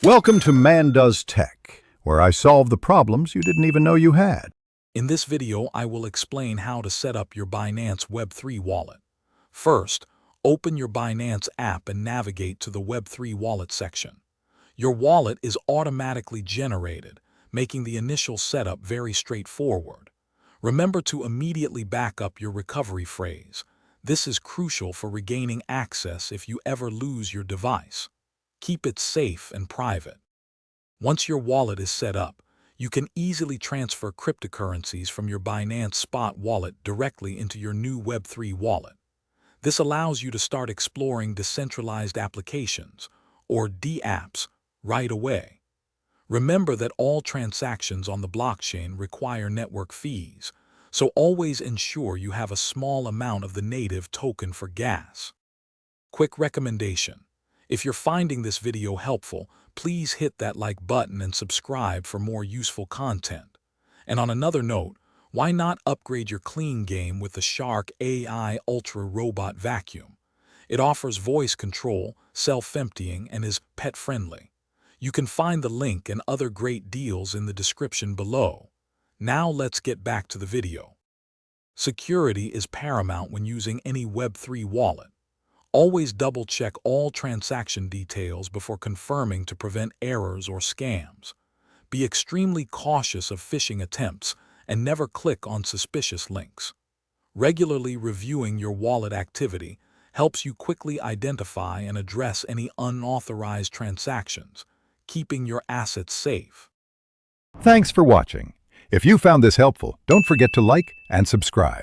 Welcome to Man Does Tech, where I solve the problems you didn't even know you had. In this video, I will explain how to set up your Binance Web3 wallet. First, open your Binance app and navigate to the Web3 wallet section. Your wallet is automatically generated, making the initial setup very straightforward. Remember to immediately back up your recovery phrase. This is crucial for regaining access if you ever lose your device. Keep it safe and private. Once your wallet is set up, you can easily transfer cryptocurrencies from your Binance Spot wallet directly into your new Web3 wallet. This allows you to start exploring decentralized applications, or dApps, right away. Remember that all transactions on the blockchain require network fees, so always ensure you have a small amount of the native token for gas. Quick recommendation: if you're finding this video helpful, please hit that like button and subscribe for more useful content. And on another note, why not upgrade your clean game with the Shark AI Ultra Robot Vacuum? It offers voice control, self-emptying, and is pet-friendly. You can find the link and other great deals in the description below. Now let's get back to the video. Security is paramount when using any Web3 wallet. Always double-check all transaction details before confirming to prevent errors or scams. Be extremely cautious of phishing attempts and never click on suspicious links. Regularly reviewing your wallet activity helps you quickly identify and address any unauthorized transactions, keeping your assets safe. Thanks for watching. If you found this helpful, don't forget to like and subscribe.